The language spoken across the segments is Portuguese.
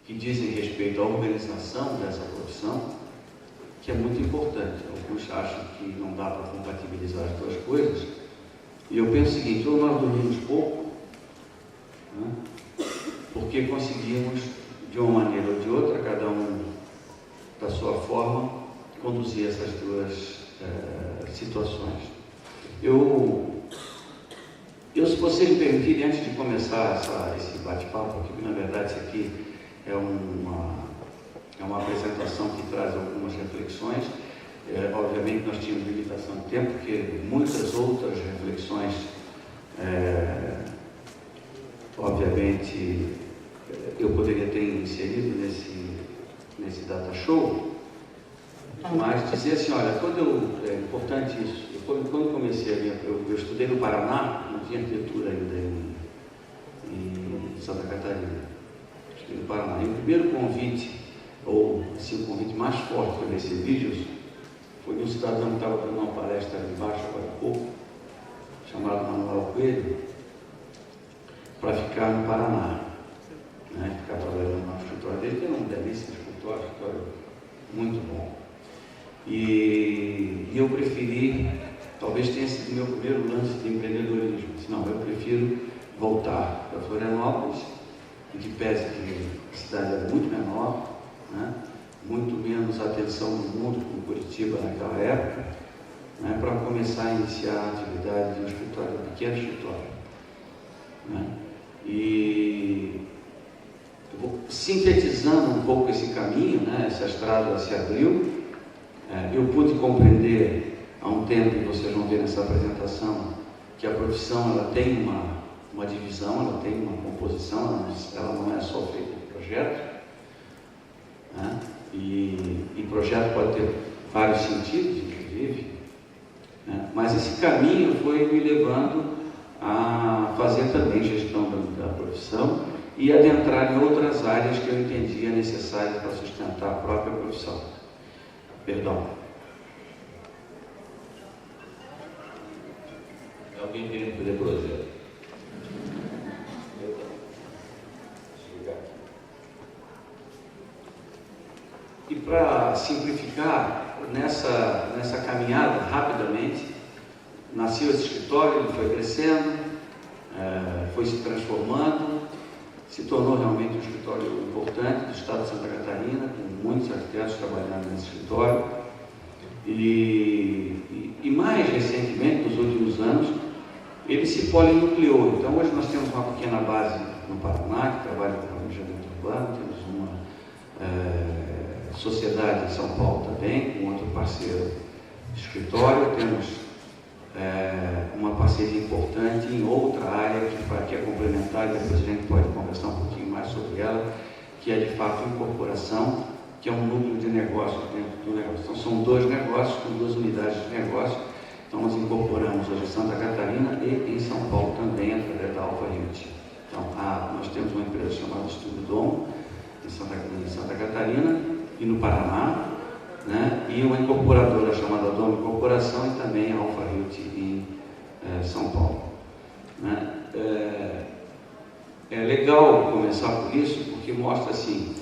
que dizem respeito à organização dessa profissão, que é muito importante. Alguns acham que não dá para compatibilizar as duas coisas, e eu penso o seguinte: ou nós dormimos pouco, né, porque conseguimos, de uma maneira ou de outra, cada um da sua forma, conduzir essas duas situações. Se você me permitir, antes de começar esse bate-papo aqui, na verdade isso aqui é uma apresentação que traz algumas reflexões. Obviamente nós tínhamos limitação de tempo, porque muitas outras reflexões, obviamente, eu poderia ter inserido nesse data show, mas dizer assim, olha, é importante isso. Quando comecei eu estudei no Paraná, não tinha arquitetura ainda em Santa Catarina. Estudei no Paraná. E o primeiro convite, ou assim, o convite mais forte para receber vídeos, foi de um cidadão que estava dando uma palestra ali embaixo agora há pouco, chamado Manuel Coelho, para ficar no Paraná, né? Ficar trabalhando no escritório dele, que era um belíssimo escritório muito bom. E eu preferi, talvez tenha sido o meu primeiro lance de empreendedorismo. Não, eu prefiro voltar para Florianópolis, em que pese que a cidade era muito menor, né? Muito menos atenção do mundo como Curitiba naquela época, né? Para começar a iniciar a atividade de um escritório, um pequeno escritório, né? E eu vou sintetizando um pouco esse caminho, né? Essa estrada se abriu. Eu pude compreender há um tempo, e vocês vão ver nessa apresentação, que a profissão ela tem uma divisão, ela tem uma composição, ela não é só feita de projeto, né? E projeto pode ter vários sentidos, inclusive, né? Mas esse caminho foi me levando a fazer também gestão da profissão e adentrar em outras áreas que eu entendia necessárias para sustentar a própria profissão. Perdão. Alguém querendo fazer projeto? E para simplificar, nessa caminhada, rapidamente, nasceu esse escritório, ele foi crescendo, foi se transformando, se tornou realmente um escritório importante do estado de Santa Catarina, com muitos arquitetos trabalhando nesse escritório. E mais recentemente, nos últimos anos, ele se polinucleou. Então, hoje nós temos uma pequena base no Paraná, que trabalha com planejamento urbano, temos uma sociedade em São Paulo também, com outro parceiro de escritório, temos uma parceria importante em outra área que é complementar, e depois a gente pode conversar um pouquinho mais sobre ela, que é de fato a incorporação, que é um núcleo de negócio dentro do negócio. Então são dois negócios com duas unidades de negócio. Então nós incorporamos hoje Santa Catarina e em São Paulo também, através da Alfa Realty. Então nós temos uma empresa chamada Estúdio Dom em Santa Catarina e no Paraná, né? E uma incorporadora chamada Dom Incorporação e também a Alfa Realty em São Paulo, né? É legal começar por isso, porque mostra assim,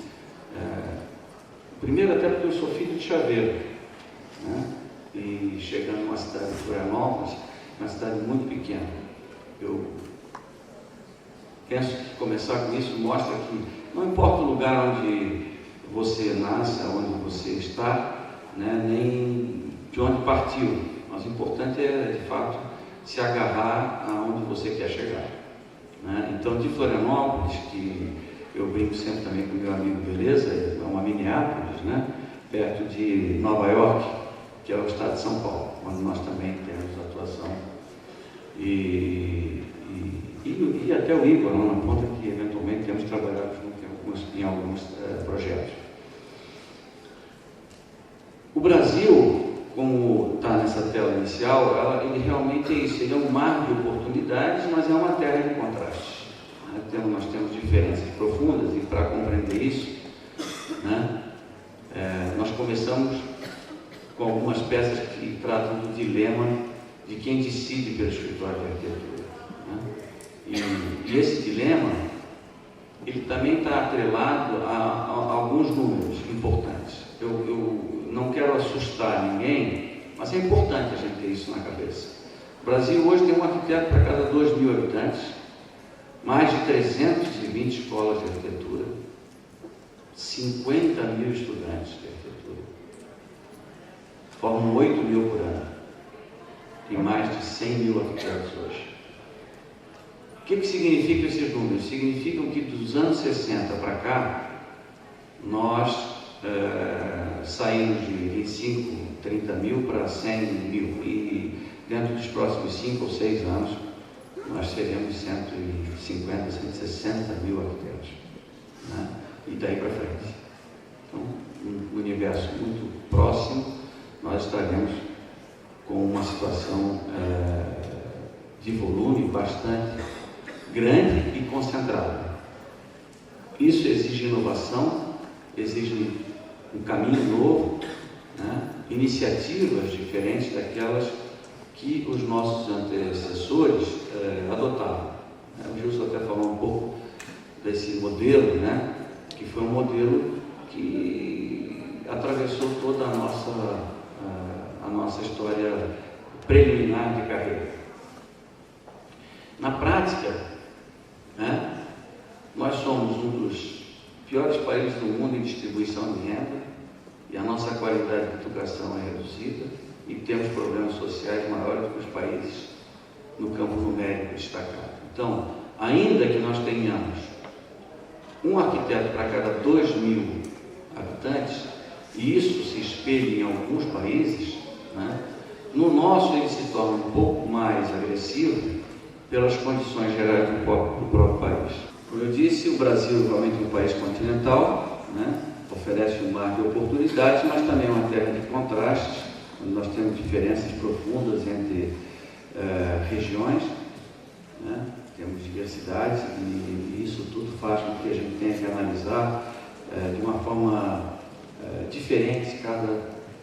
primeiro até porque eu sou filho de chaveiro, né? E chegando numa cidade de Florianópolis, uma cidade muito pequena, eu penso que começar com isso mostra que não importa o lugar onde você nasce, onde você está, né, nem de onde partiu, mas o importante é de fato se agarrar aonde você quer chegar, né? Então, de Florianópolis, que eu brinco sempre também com meu amigo Beleza, é uma Minneapolis, né, perto de Nova York, que é o estado de São Paulo, onde nós também temos atuação, e até o Igor, na ponta que eventualmente temos trabalhado junto em alguns projetos. O Brasil, como está nessa tela inicial, ele realmente é isso, ele é um mar de oportunidades, mas é uma terra de contrastes, né? Nós temos diferenças profundas, e para compreender isso, né, nós começamos com algumas peças que tratam do dilema de quem decide pelo escritório de arquitetura, né? E esse dilema, ele também está atrelado a Mas é importante a gente ter isso na cabeça. O Brasil hoje tem um arquiteto para cada 2.000 habitantes, mais de 320 escolas de arquitetura, 50.000 estudantes de arquitetura, formam 8.000 por ano, tem mais de 100.000 arquitetos hoje. O que significam esses números? Significam que dos anos 60 para cá, nós saímos de 25, 30 mil para 100 mil, e dentro dos próximos 5 ou 6 anos, nós seremos 150, 160 mil arquitetos, né? E daí para frente. Então, um universo muito próximo, nós estaremos com uma situação de volume bastante grande e concentrada. Isso exige inovação, exige um caminho novo, né? Iniciativas diferentes daquelas que os nossos antecessores adotaram. O Gilson até falou um pouco desse modelo, né? Que foi um modelo que atravessou toda a nossa história preliminar de carreira. Na prática, né, nós somos um dos piores países do mundo em distribuição de renda, e a nossa qualidade de educação é reduzida, e temos problemas sociais maiores do que os países no campo numérico destacado. Então, ainda que nós tenhamos um arquiteto para cada 2.000 habitantes, e isso se espelha em alguns países, né, no nosso ele se torna um pouco mais agressivo pelas condições gerais do próprio país. Como eu disse, o Brasil realmente é um país continental, né, oferece um mar de oportunidades, mas também é uma terra de contrastes, onde nós temos diferenças profundas entre regiões, né, temos diversidades, e isso tudo faz com que a gente tenha que analisar de uma forma diferente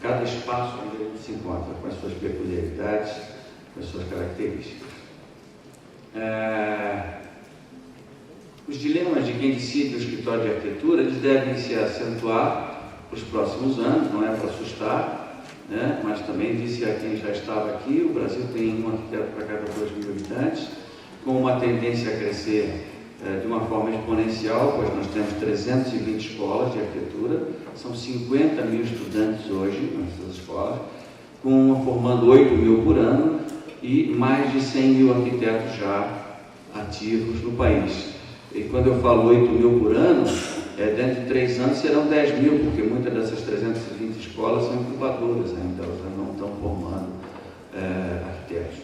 cada espaço onde a gente se encontra, com as suas peculiaridades, com as suas características. Os dilemas de quem decide no escritório de arquitetura, eles devem se acentuar nos próximos anos, não é para assustar, né? Mas também disse a quem já estava aqui, o Brasil tem um arquiteto para cada 2.000 habitantes, com uma tendência a crescer de uma forma exponencial, pois nós temos 320 escolas de arquitetura, são 50.000 estudantes hoje nessas escolas, formando 8.000 por ano, e mais de 100.000 arquitetos já ativos no país. E quando eu falo 8.000 por ano, dentro de 3 anos serão 10.000, porque muitas dessas 320 escolas são incubadoras ainda, elas não estão formando arquitetos.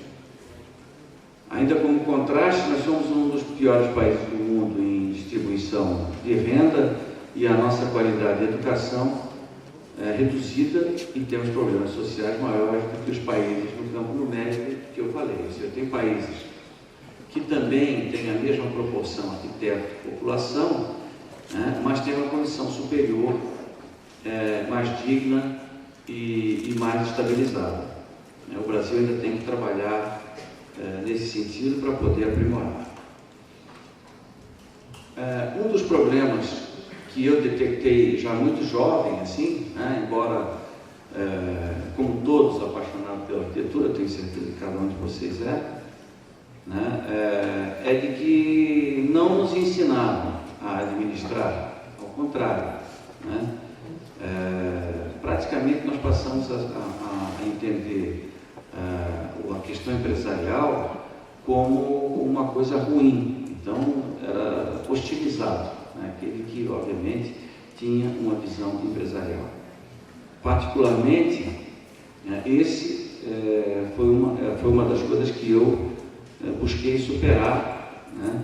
Ainda como contraste, nós somos um dos piores países do mundo em distribuição de renda, e a nossa qualidade de educação é reduzida, e temos problemas sociais maiores do que os países no campo numérico que eu falei. Ou seja, tem países que também têm a mesma proporção arquiteto-população, né, mas tem uma condição superior, mais digna e mais estabilizada. O Brasil ainda tem que trabalhar nesse sentido para poder aprimorar. Um dos problemas que eu detectei já muito jovem, assim, né, embora, como todos apaixonados pela arquitetura, tenho certeza que cada um de vocês né, é de que não nos ensinaram a administrar, ao contrário, né? Praticamente nós passamos a entender a questão empresarial como uma coisa ruim, então era hostilizado, né? Aquele que obviamente tinha uma visão empresarial. Particularmente, esse foi uma das coisas que eu busquei superar, né?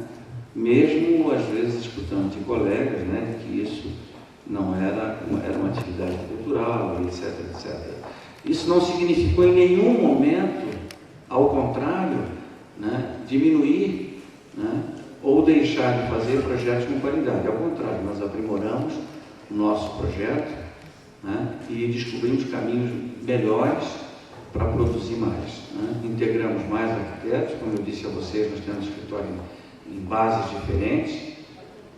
Mesmo às vezes escutando de colegas, né, que isso não era uma atividade cultural, etc, etc. Isso não significou em nenhum momento, ao contrário, né, diminuir, né, ou deixar de fazer projetos com qualidade. Ao contrário, nós aprimoramos o nosso projeto, né, e descobrimos caminhos melhores para produzir mais, né? Integramos mais arquitetos, como eu disse a vocês, nós temos escritório em bases diferentes,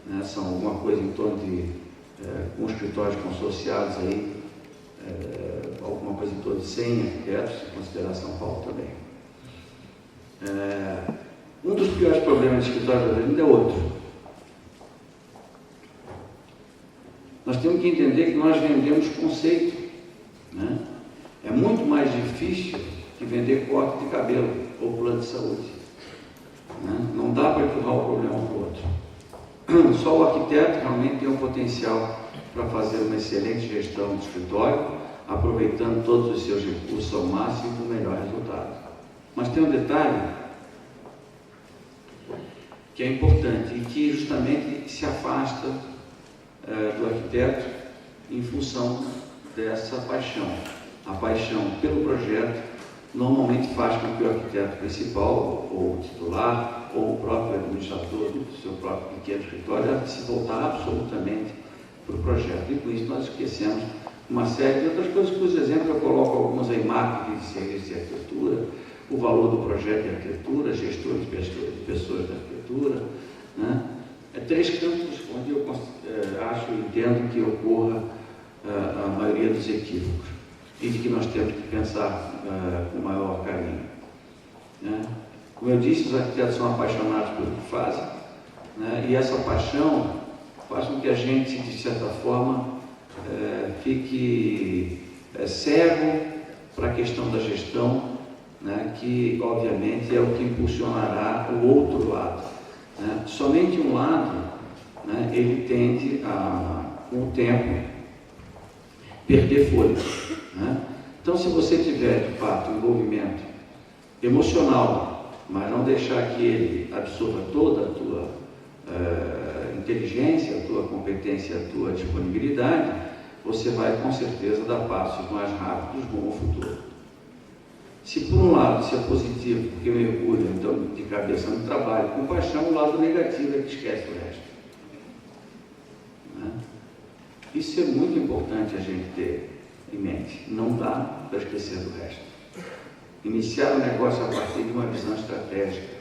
né? São alguma coisa em torno de, com escritórios consorciados aí, alguma coisa em torno de 100 arquitetos, se considerar São Paulo também. Um dos piores problemas do escritório brasileiro é outro. Nós temos que entender que nós vendemos conceito, né? É muito mais difícil que vender corte de cabelo ou plano de saúde, né? Não dá para empurrar o problema para o outro. Só o arquiteto realmente tem o potencial para fazer uma excelente gestão do escritório, aproveitando todos os seus recursos ao máximo e com o melhor resultado. Mas tem um detalhe que é importante e que justamente se afasta do arquiteto em função dessa paixão. A paixão pelo projeto normalmente faz com que o arquiteto principal, ou o titular, ou o próprio administrador do seu próprio pequeno escritório se voltar absolutamente para o projeto. E com isso nós esquecemos uma série de outras coisas. Por exemplo, eu coloco algumas aí: marketing de serviço de arquitetura, o valor do projeto de arquitetura, gestores de pessoas da arquitetura, né? Três campos onde eu acho e entendo que ocorra a maioria dos equívocos e de que nós temos que pensar com maior carinho, né? Como eu disse, os arquitetos são apaixonados pelo que fazem, né? E essa paixão faz com que a gente, de certa forma, fique cego para a questão da gestão, né? Que obviamente é o que impulsionará o outro lado, né? Somente um lado, né? Ele tende a, com o tempo, perder fôlego, né? Então, se você tiver de fato um envolvimento emocional, mas não deixar que ele absorva toda a tua inteligência, a tua competência, a tua disponibilidade, você vai com certeza dar passos mais rápidos rumo ao futuro. Se por um lado isso é positivo, porque mergulha então de cabeça no trabalho, com paixão, o lado negativo é que esquece o resto, né? Isso é muito importante a gente ter em mente. Não dá para esquecer do resto. Iniciar o negócio a partir de uma visão estratégica.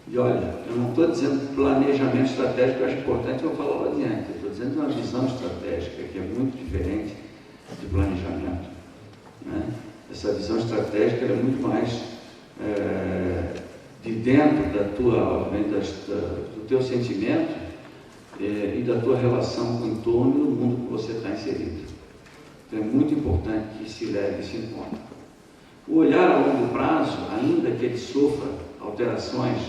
E olha, eu não estou dizendo planejamento estratégico, eu acho importante, eu vou falar lá adiante. Eu estou dizendo de uma visão estratégica, que é muito diferente de planejamento, né? Essa visão estratégica é muito mais de dentro da tua, obviamente, do teu sentimento e da tua relação com o entorno e do mundo que você está inserido. Então é muito importante que se leve isso em conta. O olhar a longo prazo, ainda que ele sofra alterações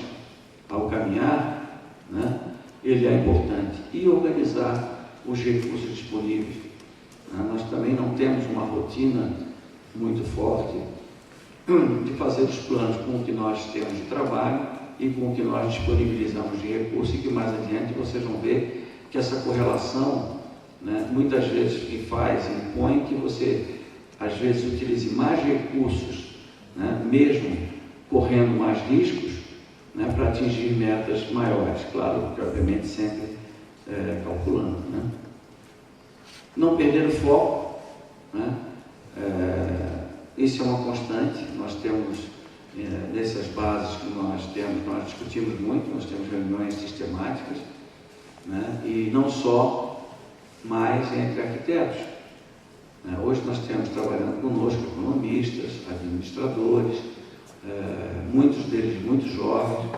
ao caminhar, né, ele é importante. E organizar os recursos disponíveis, né? Nós também não temos uma rotina muito forte de fazer os planos com o que nós temos de trabalho e com o que nós disponibilizamos de recursos, e que mais adiante vocês vão ver que essa correlação, né, muitas vezes impõe que você às vezes utilize mais recursos, né, mesmo correndo mais riscos, né, para atingir metas maiores, claro, que obviamente sempre calculando, né? Não perder o foco, né? Isso é uma constante. Nós temos dessas bases que nós discutimos muito, nós temos reuniões sistemáticas, né? E não só mais entre arquitetos, né? Hoje nós temos trabalhando conosco economistas, administradores, muitos deles muito jovens,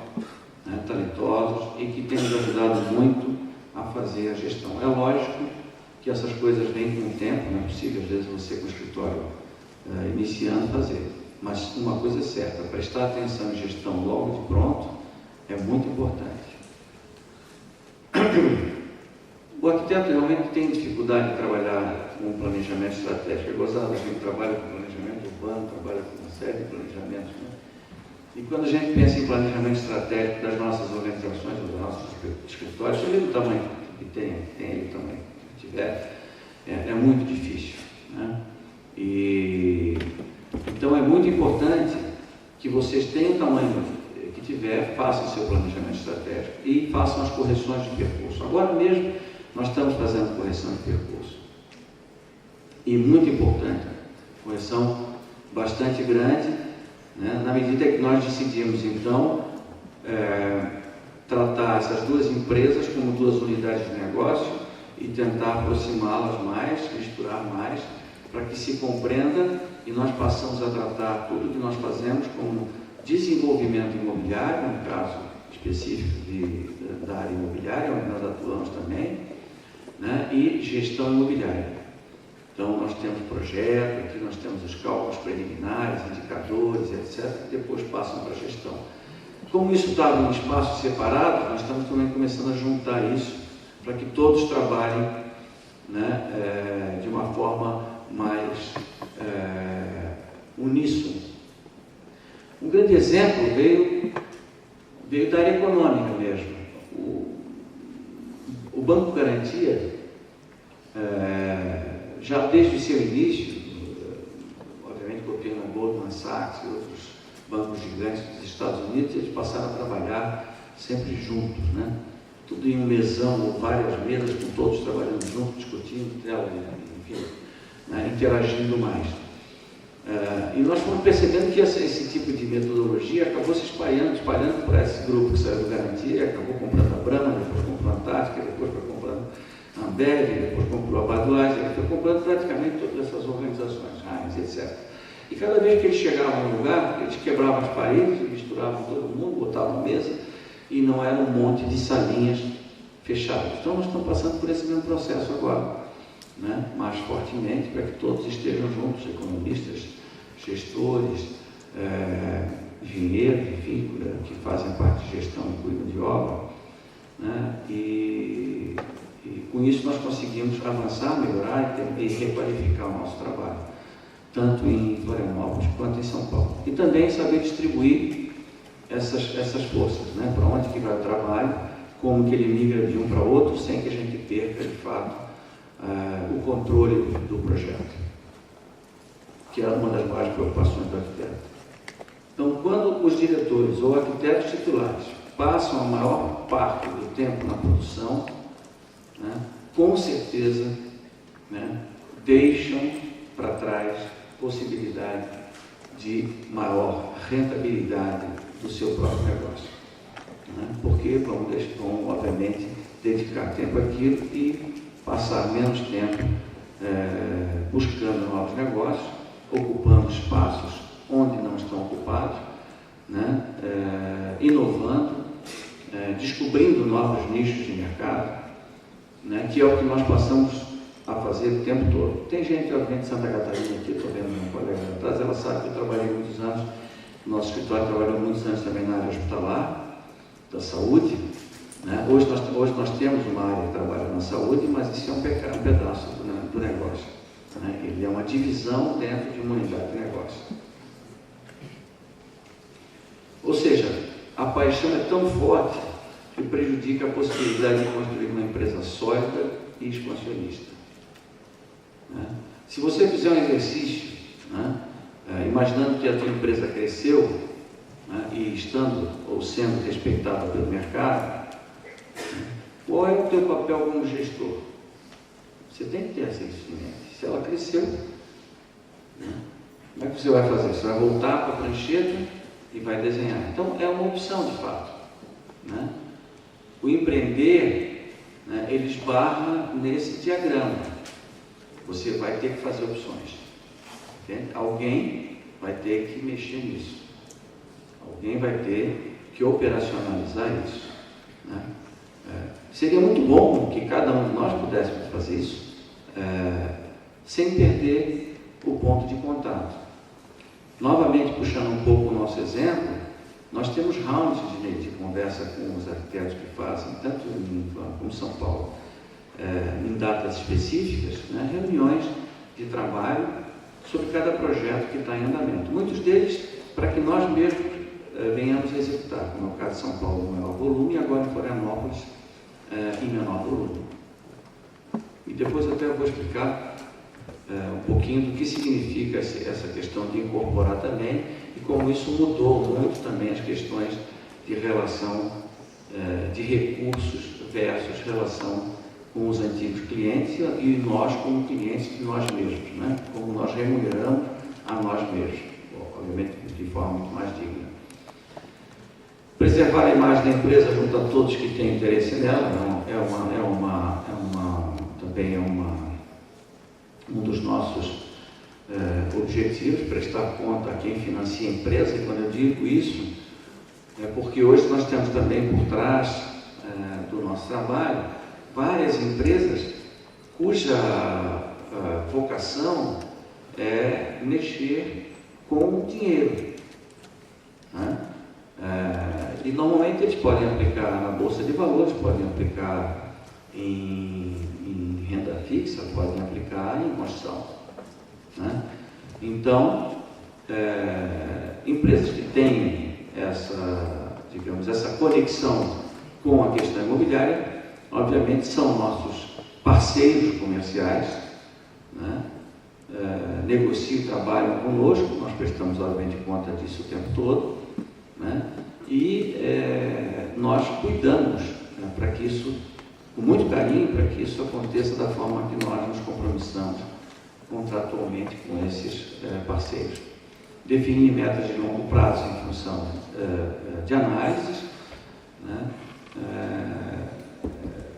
né, talentosos, e que têm nos ajudado muito a fazer a gestão. É lógico que essas coisas vêm com o tempo, não é possível às vezes você com o escritório iniciando fazer, mas uma coisa é certa: prestar atenção em gestão logo de pronto é muito importante. O arquiteto realmente tem dificuldade de trabalhar com planejamento estratégico. É gozado, a gente trabalha com planejamento urbano, trabalha com uma série de planejamentos, né? E quando a gente pensa em planejamento estratégico das nossas organizações, dos nossos escritórios, seja do tamanho que tem aí o tamanho que tiver, é muito difícil, né? E então é muito importante que vocês tenham o tamanho que tiver, façam o seu planejamento estratégico e façam as correções de percurso. Agora mesmo nós estamos fazendo correção de percurso, e muito importante, correção bastante grande, né? Na medida que nós decidimos então tratar essas duas empresas como duas unidades de negócio e tentar aproximá-las mais, misturar mais, para que se compreenda e nós passamos a tratar tudo que nós fazemos como desenvolvimento imobiliário, no caso específico da área imobiliária, onde nós atuamos também, né, e gestão imobiliária. Então, nós temos projeto, aqui nós temos os cálculos preliminares, indicadores, etc., que depois passam para a gestão. Como isso estava em espaços separados, nós estamos também começando a juntar isso para que todos trabalhem, né, de uma forma mais uníssona. Um grande exemplo veio da área econômica mesmo. O Banco Garantia, já desde o seu início, obviamente copiando a Goldman Sachs e outros bancos gigantes dos Estados Unidos, eles passaram a trabalhar sempre juntos, né? Tudo em um mesão ou várias mesas, com todos trabalhando juntos, discutindo, enfim, né? Interagindo mais. E nós fomos percebendo que esse tipo de metodologia acabou se espalhando para esse grupo que saiu do Garantia, acabou comprando a Brahma, depois comprou a Antártica, depois foi comprando a Ambev, depois comprou a Budweiser, foi comprando praticamente todas essas organizações, Heinz, etc. E cada vez que eles chegavam no lugar, eles quebravam as paredes, misturavam todo mundo, botavam mesa, e não era um monte de salinhas fechadas. Então nós estamos passando por esse mesmo processo agora, né? Mais fortemente, para que todos estejam juntos, economistas, gestores, engenheiros, enfim, que fazem parte de gestão e cuidam de obra, né? E com isso nós conseguimos avançar, melhorar e requalificar o nosso trabalho, tanto em Florianópolis quanto em São Paulo. E também saber distribuir essas forças, né? Para onde que vai o trabalho, como que ele migra de um para outro, sem que a gente perca, de fato, o controle do projeto, que é uma das maiores preocupações do arquiteto. Então, quando os diretores ou arquitetos titulares passam a maior parte do tempo na produção, né, com certeza, né, deixam para trás possibilidade de maior rentabilidade do seu próprio negócio, né, porque vão, obviamente, dedicar tempo àquilo e passar menos tempo buscando novos negócios, ocupando espaços onde não estão ocupados, né, inovando, descobrindo novos nichos de mercado, né, que é o que nós passamos a fazer o tempo todo. Tem gente, obviamente, de Santa Catarina aqui, estou vendo uma colega atrás, ela sabe que eu trabalhei muitos anos, o nosso escritório trabalhou muitos anos também na área hospitalar, da saúde, né? Hoje nós temos uma área que trabalha na saúde, mas isso é um pedaço do negócio, né? Ele é uma divisão dentro de uma unidade de negócio. Ou seja, a paixão é tão forte que prejudica a possibilidade de construir uma empresa sólida e expansionista, né? Se você fizer um exercício, né, imaginando que a tua empresa cresceu, né, e estando ou sendo respeitada pelo mercado, qual é o teu papel como gestor? Você tem que ter essa isso em mente. Se ela cresceu, né, como é que você vai fazer? Você vai voltar para a prancheta e vai desenhar. Então, é uma opção de fato, né? O empreender, né, ele esbarra nesse diagrama. Você vai ter que fazer opções. Entende? Alguém vai ter que mexer nisso. Alguém vai ter que operacionalizar isso, né? Seria muito bom que cada um de nós pudéssemos fazer isso, sem perder o ponto de contato. Novamente, puxando um pouco o nosso exemplo, nós temos rounds de conversa com os arquitetos que fazem, tanto em como São Paulo, em datas específicas, né, reuniões de trabalho sobre cada projeto que está em andamento. Muitos deles, para que nós mesmos venhamos a executar, como é o caso de São Paulo, em maior volume, e agora em Florianópolis, em menor volume. E depois até eu vou explicar um pouquinho do que significa essa questão de incorporar também e como isso mudou muito também as questões de relação de recursos versus relação com os antigos clientes e nós como clientes de nós mesmos, né? Como nós remuneramos a nós mesmos, obviamente de forma muito mais digna. Preservar a imagem da empresa junto a todos que têm interesse nela também é um dos nossos objetivos, prestar conta a quem financia a empresa. E quando eu digo isso, é porque hoje nós temos também por trás do nosso trabalho várias empresas cuja vocação é mexer com dinheiro, né? E normalmente eles podem aplicar na Bolsa de Valores, podem aplicar em renda fixa, podem aplicar em construção, né? Então, empresas que têm essa conexão com a questão imobiliária, obviamente são nossos parceiros comerciais, né? Negociam e trabalham conosco, nós prestamos obviamente conta disso o tempo todo, né? E nós cuidamos, né, para que isso, com muito carinho, para que isso aconteça da forma que nós nos compromissamos contratualmente com esses parceiros. Definir metas de longo prazo em função de análises, né?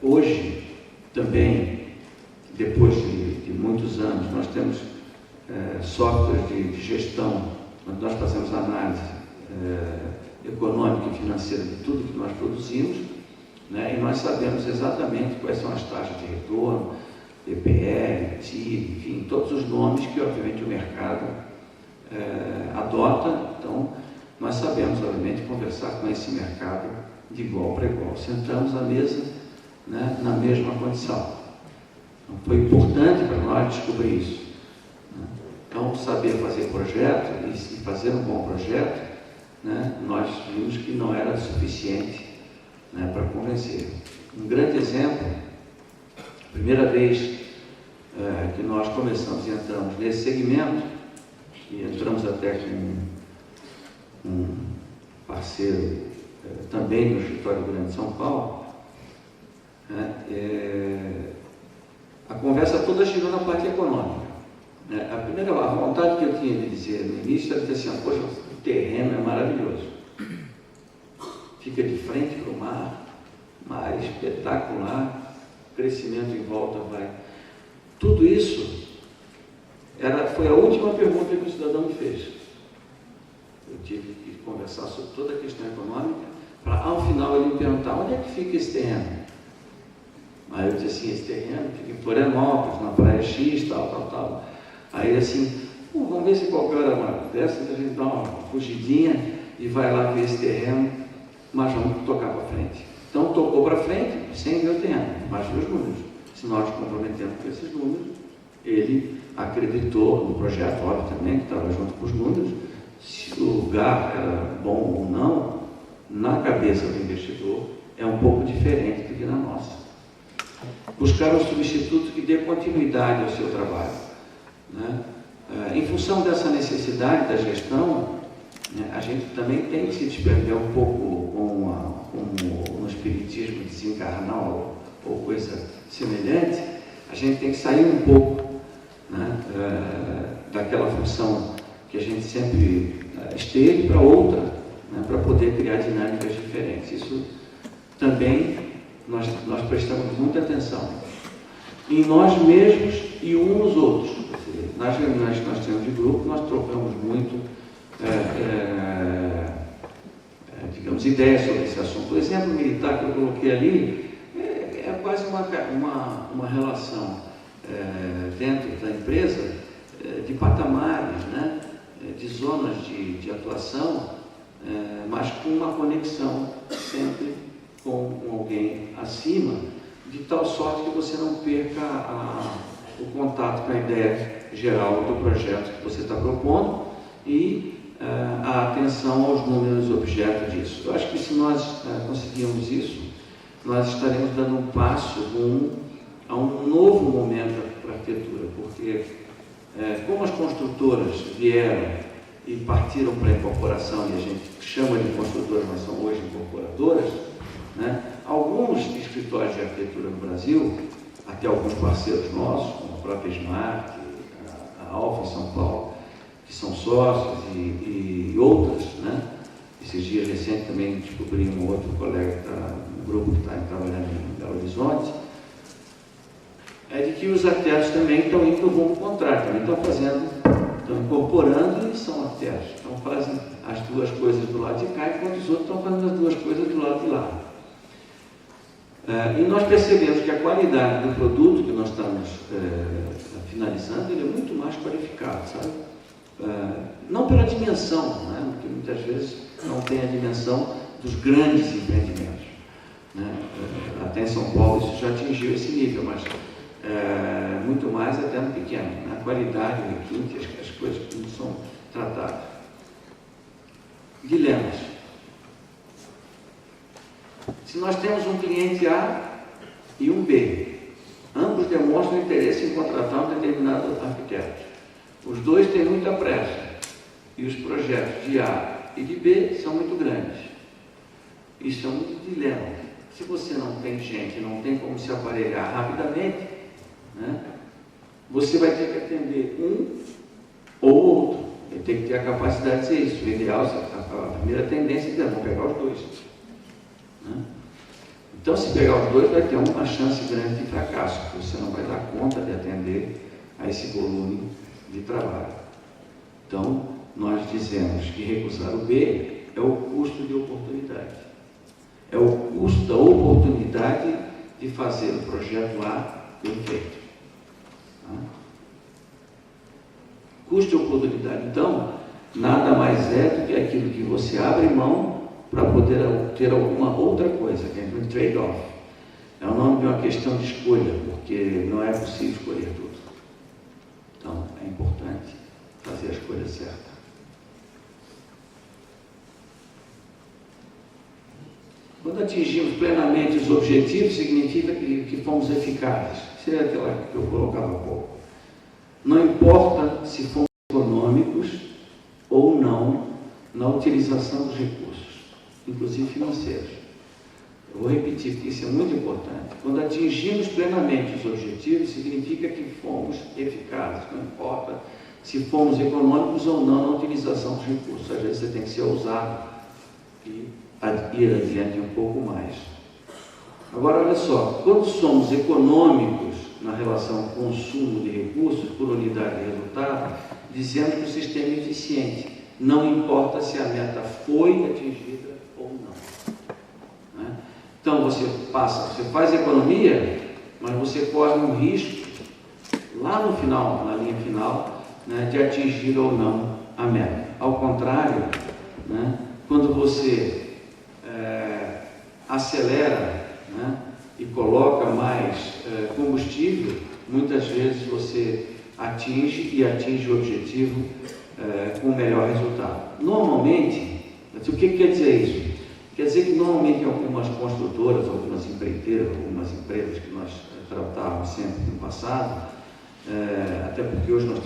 Hoje, também, depois de muitos anos, nós temos softwares de gestão, onde nós fazemos análise econômica e financeira de tudo que nós produzimos, né? E nós sabemos exatamente quais são as taxas de retorno, PPL, TIR, enfim, todos os nomes que, obviamente, o mercado adota. Então, nós sabemos, obviamente, conversar com esse mercado de igual para igual. Sentamos à mesa, né, na mesma condição. Então, foi importante para nós descobrir isso, né? Então, saber fazer projeto e fazer um bom projeto, né, nós vimos que não era suficiente, né, para convencer. Um grande exemplo, a primeira vez que nós começamos e entramos nesse segmento, e entramos até com um parceiro também no escritório Grande de São Paulo, a conversa toda chegou na parte econômica, né? A vontade que eu tinha de dizer no início era dizer assim: poxa, o terreno é maravilhoso, fica de frente para o mar, uma área espetacular, crescimento em volta vai. Tudo isso foi a última pergunta que o cidadão me fez. Eu tive que conversar sobre toda a questão econômica, para ao final ele me perguntar: onde é que fica esse terreno? Aí eu disse assim: esse terreno fica em Florianópolis, na praia X, tal. Aí ele assim: vamos ver se qualquer hora dessa a gente dá uma fugidinha e vai lá ver esse terreno, mas vamos tocar para frente. Então tocou para frente, sem ver o terreno, mas viu os números. Se nós nos comprometemos com esses números, ele acreditou no projeto, obviamente, estava junto com os números. Se o lugar era bom ou não, na cabeça do investidor, é um pouco diferente do que na nossa. Buscar um substituto que dê continuidade ao seu trabalho, né? Em função dessa necessidade da gestão, né, a gente também tem que se desprender um pouco no espiritismo desencarnal ou coisa semelhante. A gente tem que sair um pouco, né, daquela função que a gente sempre esteve para outra, né, para poder criar dinâmicas diferentes. Isso também nós prestamos muita atenção em nós mesmos e uns nos outros. Nas reuniões que nós temos de grupo, nós trocamos muito, digamos, ideias sobre esse assunto. O exemplo militar que eu coloquei ali é quase uma relação dentro da empresa de patamares, né, de zonas de atuação, mas com uma conexão sempre com alguém acima, de tal sorte que você não perca o contato com a ideia geral do projeto que você está propondo e a atenção aos números objeto disso. Eu acho que se nós conseguirmos isso, nós estaremos dando um passo rumo a um novo momento para a arquitetura, porque como as construtoras vieram e partiram para a incorporação, e a gente chama de construtoras, mas são hoje incorporadoras, né? Alguns escritórios de arquitetura no Brasil, até alguns parceiros nossos, como a própria Smart, a Alfa em São Paulo, que são sócios e outras, né? Esses dias recentes também descobri um outro colega que está no grupo que está trabalhando em Belo Horizonte. é de que os arquitetos também estão indo para o rumo contrário, também estão incorporando e são arquitetos. Então fazem as duas coisas do lado de cá, enquanto os outros estão fazendo as duas coisas do lado de lá. E nós percebemos que a qualidade do produto que nós estamos finalizando, ele é muito mais qualificado, sabe? Não pela dimensão, né? Porque muitas vezes não tem a dimensão dos grandes empreendimentos, né? Até em São Paulo isso já atingiu esse nível, mas muito mais até no pequeno, na qualidade, o requinte, as coisas que são tratadas. Dilemas. Se nós temos um cliente A e um B, ambos demonstram interesse em contratar um determinado arquiteto. Os dois têm muita pressa e os projetos de A e de B são muito grandes. Isso é um dilema. Se você não tem gente, não tem como se aparelhar rapidamente, né, você vai ter que atender um ou outro. Vai ter que ter a capacidade de ser isso. O ideal, a primeira tendência é vamos pegar os dois. Né? Então, se pegar os dois, vai ter uma chance grande de fracasso, porque você não vai dar conta de atender a esse volume de trabalho. Então, nós dizemos que recusar o B é o custo de oportunidade. É o custo da oportunidade de fazer o projeto A bem feito. Tá? Custo de oportunidade, então, nada mais é do que aquilo que você abre mão para poder ter alguma outra coisa, que é um trade-off. É o nome de uma questão de escolha, porque não é possível escolher tudo. Então, é importante fazer a escolha certa. Quando atingimos plenamente os objetivos, significa que fomos eficazes. Isso é aquela que eu colocava há pouco. Não importa se fomos econômicos ou não na utilização dos recursos, inclusive financeiros. Eu vou repetir, porque isso é muito importante. Quando atingimos plenamente os objetivos, significa que fomos eficazes. Não importa se fomos econômicos ou não na utilização dos recursos. Às vezes você tem que ser ousado e ir adiante um pouco mais. Agora, olha só, quando somos econômicos na relação consumo de recursos por unidade de resultado, dizemos que o sistema é eficiente. Não importa se a meta foi atingida ou não. Né? Então, você faz economia, mas você corre um risco lá no final, na linha final, né, de atingir ou não a meta. Ao contrário, né, quando você acelera, né, e coloca mais combustível, muitas vezes você atinge o objetivo com o melhor resultado. Normalmente, o que quer dizer isso? Quer dizer que normalmente em algumas construtoras, algumas empreiteiras, algumas empresas que nós tratávamos sempre no passado, até porque hoje nós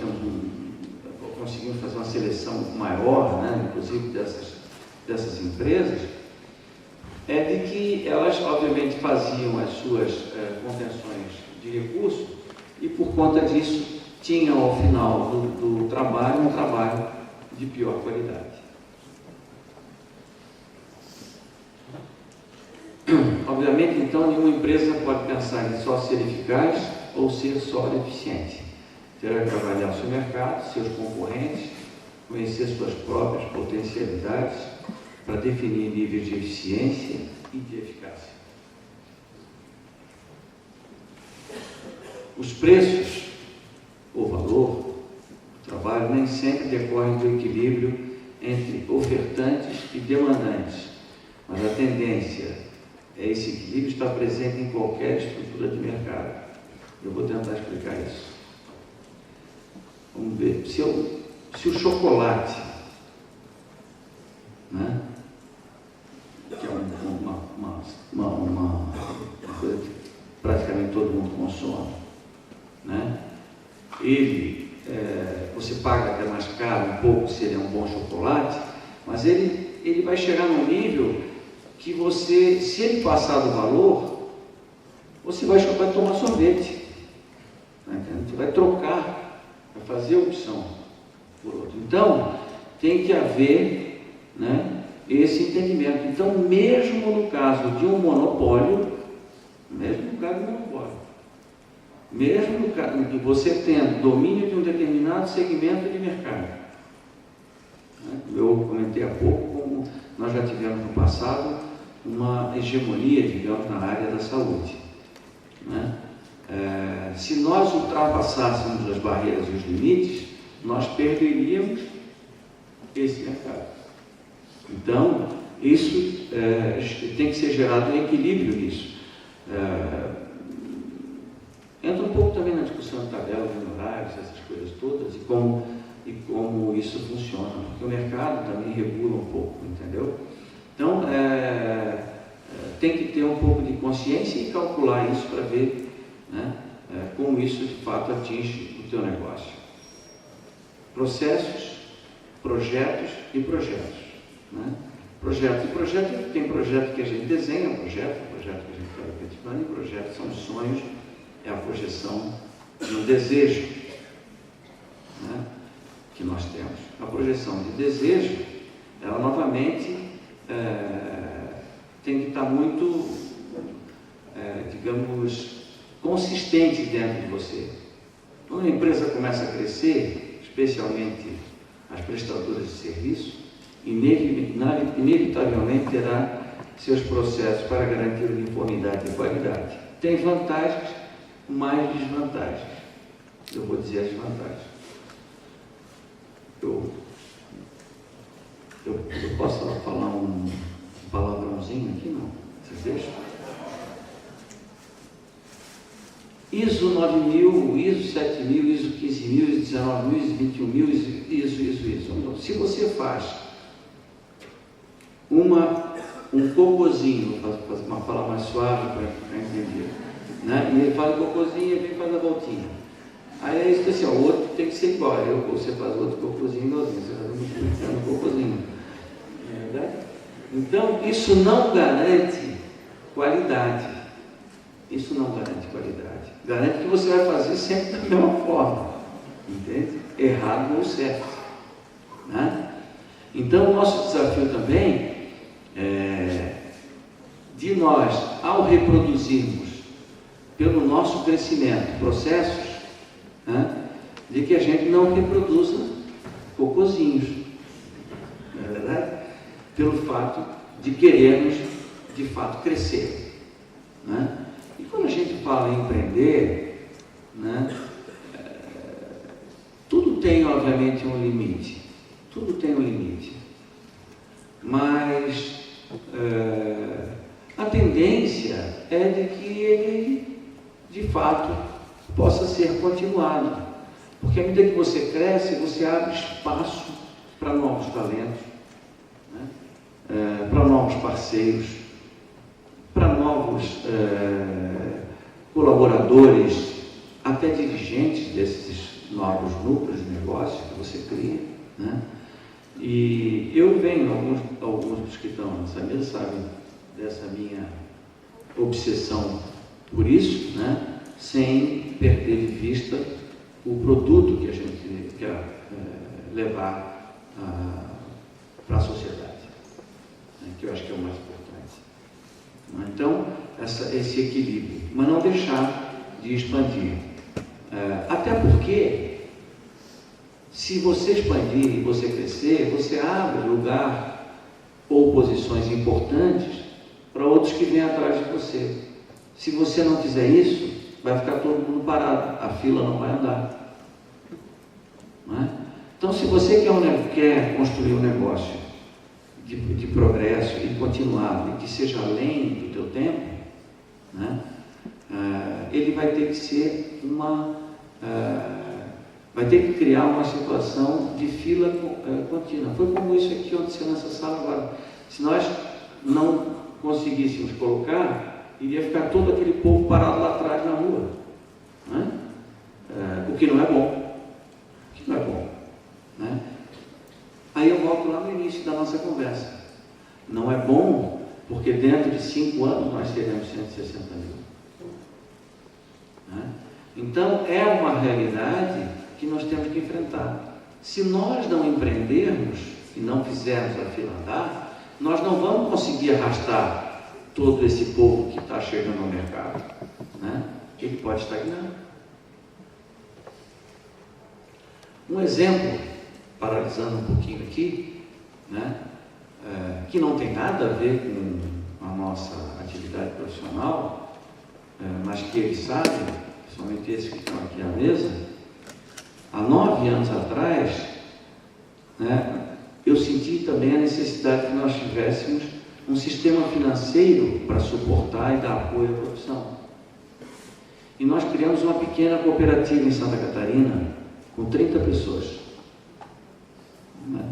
conseguimos fazer uma seleção maior, né, inclusive dessas empresas, é de que elas obviamente faziam as suas contenções de recursos e por conta disso tinham ao final do trabalho um trabalho de pior qualidade. Obviamente, então, nenhuma empresa pode pensar em só ser eficaz ou ser só eficiente. Terá que avaliar o seu mercado, seus concorrentes, conhecer suas próprias potencialidades para definir níveis de eficiência e de eficácia. Os preços, o valor do trabalho, nem sempre decorrem do equilíbrio entre ofertantes e demandantes, mas a tendência é esse equilíbrio estar presente em qualquer estrutura de mercado. Eu vou tentar explicar isso. Vamos ver. Se o chocolate, né, que é uma coisa que praticamente todo mundo consome, né, você paga até mais caro um pouco se ele é um bom chocolate, mas ele vai chegar num nível que você, se ele passar do valor, você vai tomar sorvete, né? Você vai trocar, vai fazer opção por outro. Então, tem que haver, né, esse entendimento. Então, mesmo no caso de um monopólio, mesmo que você tendo domínio de um determinado segmento de mercado. Eu comentei há pouco como nós já tivemos no passado uma hegemonia, digamos, na área da saúde. Se nós ultrapassássemos as barreiras e os limites, nós perderíamos esse mercado. Então, isso tem que ser gerado um equilíbrio nisso. Entra um pouco também na discussão de tabela de honorários, essas coisas todas, e como isso funciona, porque o mercado também regula um pouco, entendeu? Então, tem que ter um pouco de consciência e calcular isso para ver, né, como isso de fato atinge o teu negócio. Processos, projetos e projetos. Né? Projetos e projetos, tem projeto que a gente desenha, projeto que a gente faz efetivando, e projetos são os sonhos, é a projeção de um desejo, né, que nós temos. A projeção de desejo, ela novamente tem que estar muito, digamos, consistente dentro de você. Quando a empresa começa a crescer, especialmente as prestadoras de serviço, inevitavelmente terá seus processos para garantir uniformidade e qualidade. Tem vantagens, mais desvantagens. Eu vou dizer as vantagens. Eu posso falar um palavrãozinho aqui? Não? Vocês deixam? ISO 9000, ISO 7000, ISO 15000, ISO 19000, ISO 21000, ISO. Então, se você faz um cocôzinho, vou fazer uma fala mais suave para entender, né? E ele faz o cocôzinho e vem faz a voltinha. Aí é isso assim, o outro tem que ser igual. Você faz outro cocôzinho igualzinho, você faz um cocôzinho. Não é verdade? Então, isso não garante qualidade. Isso não garante qualidade. Garante que você vai fazer sempre da mesma forma. Entende? Errado ou certo. Né? Então, o nosso desafio também é de nós, ao reproduzirmos pelo nosso crescimento processos, né, de que a gente não reproduza cocôzinhos. Não é verdade? Pelo fato de querermos, de fato, crescer. Né? E quando a gente fala em empreender, né, tudo tem, obviamente, um limite. Tudo tem um limite. Mas a tendência é de que ele, de fato, possa ser continuado. Porque à medida que você cresce, você abre espaço para novos talentos, né? Para novos parceiros, para novos colaboradores, até dirigentes desses novos núcleos de negócio que você cria, né? E eu venho, alguns dos que estão nessa mesa sabem dessa minha obsessão por isso, né? Sem perder de vista o produto que a gente quer levar para a sociedade, né? Que eu acho que é o mais importante. Então, esse equilíbrio, mas não deixar de expandir. Até porque, se você expandir e você crescer, você abre lugar ou posições importantes para outros que vêm atrás de você. Se você não fizer isso, vai ficar todo mundo parado, a fila não vai andar. Não é? Então, se você quer construir um negócio de progresso e continuado, e que seja além do teu tempo, né, ele vai ter que ser vai ter que criar uma situação de fila contínua. Foi como isso aqui aconteceu nessa sala agora. Se nós não conseguíssemos colocar, iria ficar todo aquele povo parado lá atrás na rua, né? O que não é bom. O que não é bom, né? Aí eu volto lá no início da nossa conversa. Não é bom porque dentro de 5 anos nós teremos 160 mil. Né? Então é uma realidade que nós temos que enfrentar. Se nós não empreendermos e não fizermos a fila andar, nós não vamos conseguir arrastar todo esse povo que está chegando ao mercado, né? Ele pode estagnar. Um exemplo, paralisando um pouquinho aqui, né, que não tem nada a ver com a nossa atividade profissional, mas que eles sabem, principalmente esses que estão aqui à mesa, há 9 anos atrás, né, eu senti também a necessidade que nós tivéssemos um sistema financeiro para suportar e dar apoio à profissão. E nós criamos uma pequena cooperativa em Santa Catarina, com 30 pessoas. Né?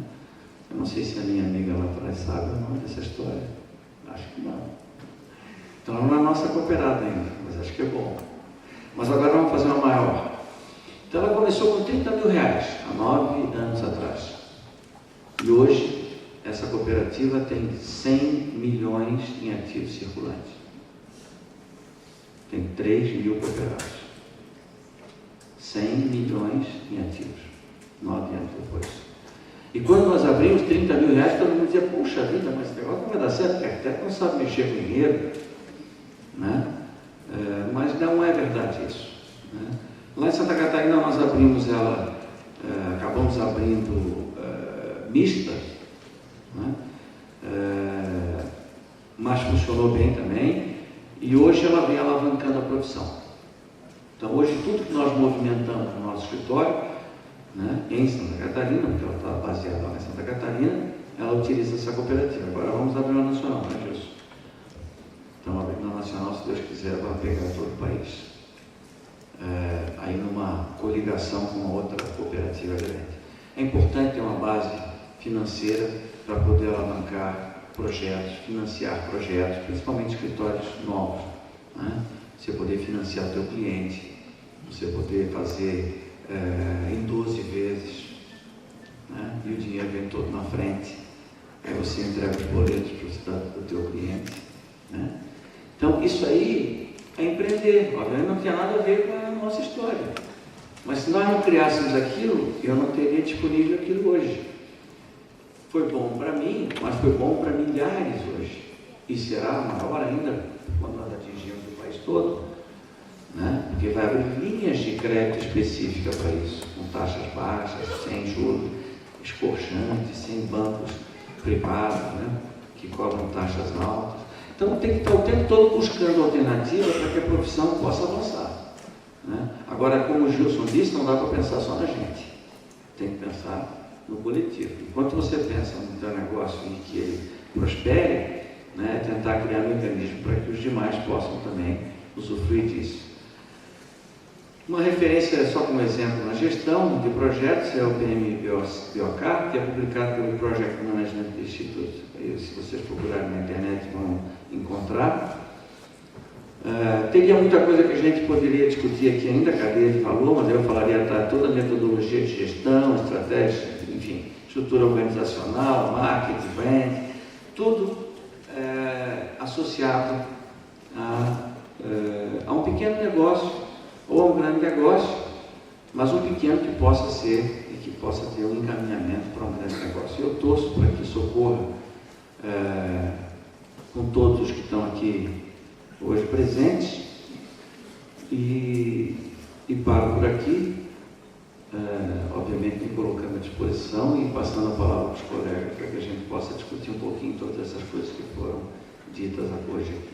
Eu não sei se a minha amiga lá atrás sabe ou não dessa história. Acho que não. Então ela não é nossa cooperada ainda, mas acho que é bom. Mas agora vamos fazer uma maior. Então ela começou com 30 mil reais, há 9 anos atrás. E hoje, essa cooperativa tem 100 milhões em ativos circulantes. Tem 3 mil cooperados. 100 milhões em ativos, 9 anos depois. E quando nós abrimos 30 mil reais, todo mundo dizia, puxa vida, mas esse negócio não vai dar certo, porque arquiteto não sabe mexer com dinheiro. Né? Mas não é verdade isso. Né? Lá em Santa Catarina nós abrimos ela, acabamos abrindo mista, né? Mas funcionou bem também, e hoje ela vem alavancando a profissão. Então hoje tudo que nós movimentamos no nosso escritório, né, em Santa Catarina, porque ela está baseada lá em Santa Catarina, ela utiliza essa cooperativa. Agora vamos abrir uma nacional, não é isso? Então abrindo uma nacional, se Deus quiser, vai pegar todo o país. Aí numa coligação com uma outra cooperativa grande. É importante ter uma base financeira para poder alavancar projetos, financiar projetos, principalmente escritórios novos. Né? Você poder financiar o teu cliente, você poder fazer em 12 vezes, né? E o dinheiro vem todo na frente, aí você entrega os boletos para o teu cliente. Né? Então isso aí é empreender, obviamente não tem nada a ver com a nossa história. Mas se nós não criássemos aquilo, eu não teria disponível aquilo hoje. Foi bom para mim, mas foi bom para milhares hoje. E será maior ainda quando nós atingirmos o país todo, né? Porque vai abrir linhas de crédito específicas para isso, com taxas baixas, sem juros escorchantes, sem bancos privados, né? Que cobram taxas altas. Então tem que estar o tempo todo buscando alternativas para que a profissão possa avançar. Né? Agora, como o Gilson disse, não dá para pensar só na gente, tem que pensar no coletivo. Enquanto você pensa no teu negócio e que ele prospere, né, tentar criar mecanismos para que os demais possam também usufruir disso. Uma referência, só como exemplo, na gestão de projetos é o PMBOK, que é publicado pelo Project Management Institute. Aí, se vocês procurarem na internet, vão encontrar. Teria muita coisa que a gente poderia discutir aqui ainda, cadeia de valor, mas eu falaria toda a metodologia de gestão, estratégia, enfim, estrutura organizacional, marketing, brand, tudo associado a um pequeno negócio ou a um grande negócio, mas um pequeno que possa ser e que possa ter um encaminhamento para um grande negócio. Eu torço para que isso ocorra com todos os que estão aqui hoje presentes e paro por aqui, obviamente me colocando à disposição e passando a palavra para os colegas para que a gente possa discutir um pouquinho todas essas coisas que foram ditas hoje aqui.